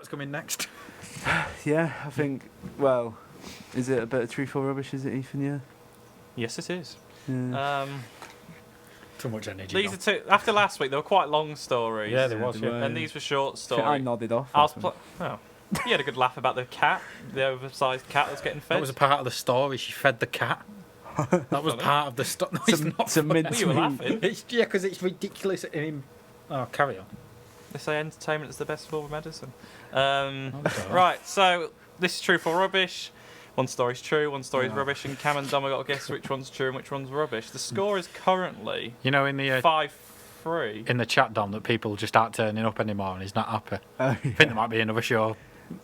what's coming next. Yeah, I think. Well, is it a bit of truth or rubbish? Is it, Ethan? Yeah. Yes, it is. Yeah. Too much energy. These are two. After last week, they were quite long stories. Yeah, there was. they Yeah. were. And these were short I think stories. I nodded off. I was last week. oh, you had a good laugh about the cat, the oversized cat that's getting fed. That was a part of the story. She fed the cat. That was Funny. part of the story. No, it's not. Some funny. mince You were meat. laughing. It's, yeah, because it's ridiculous. Oh, carry on. They say entertainment is the best form of medicine. sorry. Right, so this is truth or rubbish. One story's true, one story's Oh. rubbish, and Cam and Dom have got to guess which one's true and which one's rubbish. The score is currently You know, in the 5-3. in the chat, Dom, that people just aren't turning up anymore, and he's not happy. Oh, I think there might be another show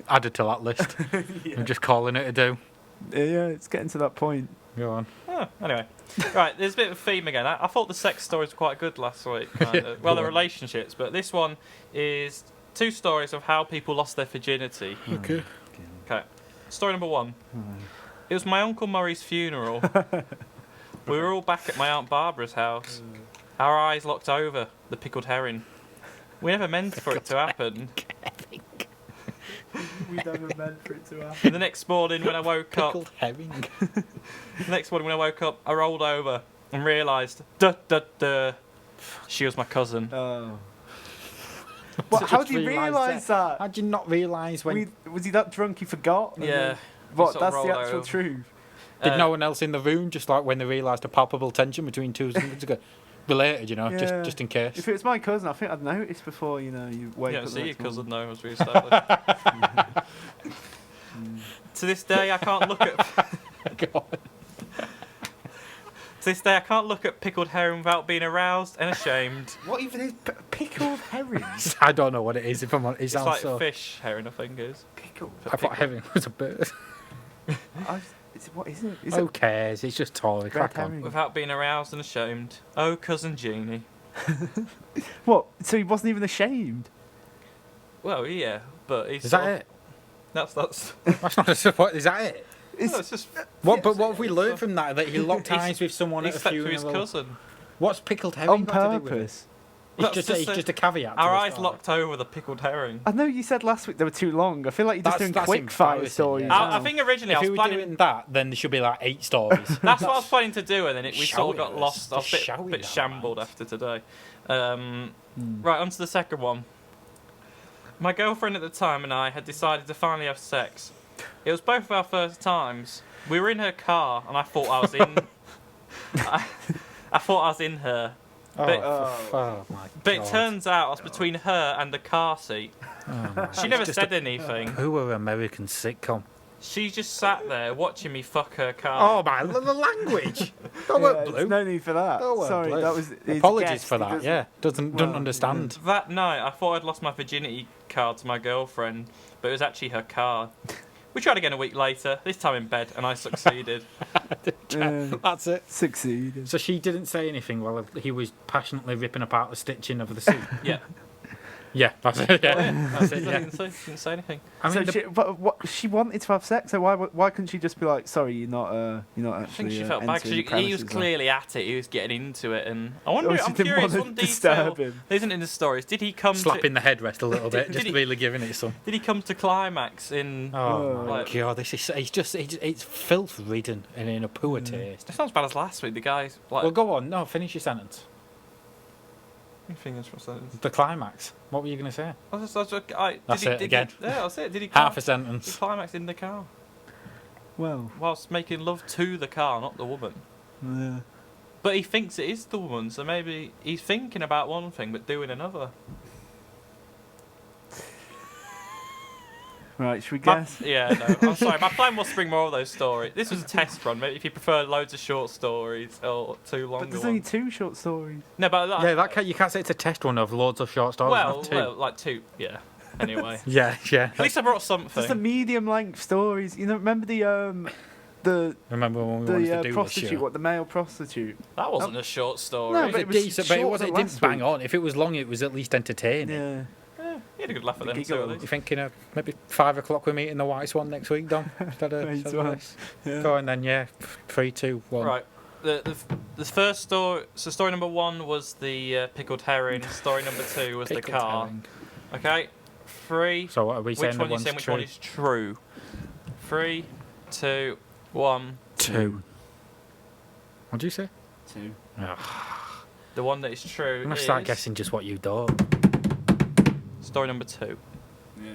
added to that list. I'm just calling it a do. yeah, it's getting to that point. Go on. Oh, anyway, right, there's a bit of a theme again. I thought the sex stories were quite good last week. Kind of. Well, go the on. relationships, but this one is two stories of how people lost their virginity. Okay. Okay, story number one. It was my Uncle Murray's funeral. We were all back at my Aunt Barbara's house. Our eyes locked over the pickled herring. We never meant for it to happen. We never meant for it to happen. And the next morning when I woke up, Pickled herring. I rolled over and realised, she was my cousin. Oh. What, Just how did you realised realise that? How'd you not realise when? Was he that drunk he forgot? Yeah. What? sort of That's the rolled actual over. truth. Did no one else in the room, just like when they realised a palpable tension between two siblings, go related, you know, Yeah. just in case. If it was my cousin, I think I'd notice before, you wake You up. don't the see your next cousin morning. though, as we established. To this day, I can't look at. Go on. To this day, I can't look at pickled herring without being aroused and ashamed. What even is pickled herrings? I don't know what it is. If I'm on, it It's sounds like so. fish herring, I think it is. Pickled. I thought herring was a bird. What is it? Is Who cares? It's just Tory. Crack on. herring? Without being aroused and ashamed. Oh, cousin Jeannie. What? So he wasn't even ashamed? Well, yeah, but he's. Is that it? That's. That's not a what? Is that it? No, it's just. What? But what have we learned from that? That he locked He's- eyes with someone He at a slept with funeral. his cousin. What's pickled herring On got to do with it? purpose. It's That's just, it's just a caveat. to Our the eyes story. locked over the pickled herring. I know you said last week they were too long. I feel like you're just That's doing quick fire embarrassing, stories. yeah. I now. think originally If I we was were planning. doing that, then there should be like 8 stories. That's what I was planning to do, and then we sort of got Shouting lost. I was us, a shouting bit that, shambled right. after today. Right, on to the second one. My girlfriend at the time and I had decided to finally have sex. It was both of our first times. We were in her car, and I thought I was in. I thought I was in her. Oh my But God. it turns out I was between her and the car seat. Oh, my. She never just said anything. Poor American sitcom. She just sat there watching me fuck her car. Oh my, the language. That Yeah, weren't there's blue. no need for that. That weren't Sorry, blue. that was. his Apologies guest. for He that. doesn't- Yeah, doesn't Well, understand. That night, I thought I'd lost my virginity card to my girlfriend, but it was actually her card. We tried again a week later, this time in bed, and I succeeded. That's it. Succeeded. So she didn't say anything while he was passionately ripping apart the stitching of the suit. Yeah. Yeah, that's it. Yeah, that's it. I Yeah. didn't say anything. I mean, So but what, she wanted to have sex. So why couldn't she just be like, sorry, you're not actually. I think she felt bad entering because the he was premises clearly at it. He was getting into it, and I or- wonder. or she I'm didn't curious. want One to detail disturb him. that isn't in the stories. Did he come? slapping the headrest a little bit, Did just he- really giving it some. Did he come to climax in? Oh my Like- God, this is it's filth ridden and in a poor taste. It's not as bad as last week. The guy's like. Well, go on. No, finish your sentence. Fingers for a sentence. The climax. What were you going to say? That's That's it, did again. Yeah, that's it. Did he? Half a He sentence. climaxed in the car Well, whilst making love to the car, not the woman. yeah. But he thinks it is the woman, so maybe he's thinking about one thing but doing another. Right, should we My- guess? yeah, no, I'm sorry. My plan was to bring more of those stories. This was a test run. Maybe if you prefer loads of short stories or too long. But there's only 2 short stories. No, but Yeah, you can't say it's a test run of loads of short stories. well, Have two. well, like 2. Yeah. Anyway, Yeah. at least I brought Just the something. medium length stories. Remember the Remember when we wanted to do prostitute? this show? What the male prostitute? That wasn't a short story. No, It but was it was decent, but it shorter wasn't. It than didn't last bang week. on. If it was long, it was at least entertaining. Yeah. You had a good laugh at The them too, giggle. at least. You thinking of maybe 5 o'clock we're meeting the White Swan next week, Dom? Instead of Right, instead of well, this? yeah. Go on then, yeah. 3, 2, 1. Right. The first story. So story number 1 was the pickled herring. Story number 2 was Pickled the car. herring. Okay. 3. So what are we Which saying? one The you saying? one's Which one true? is true? 3, 2, 1. 2. What do you say? 2. Ugh. The one that is true I'm gonna is start guessing just what you thought. story number 2. Yeah.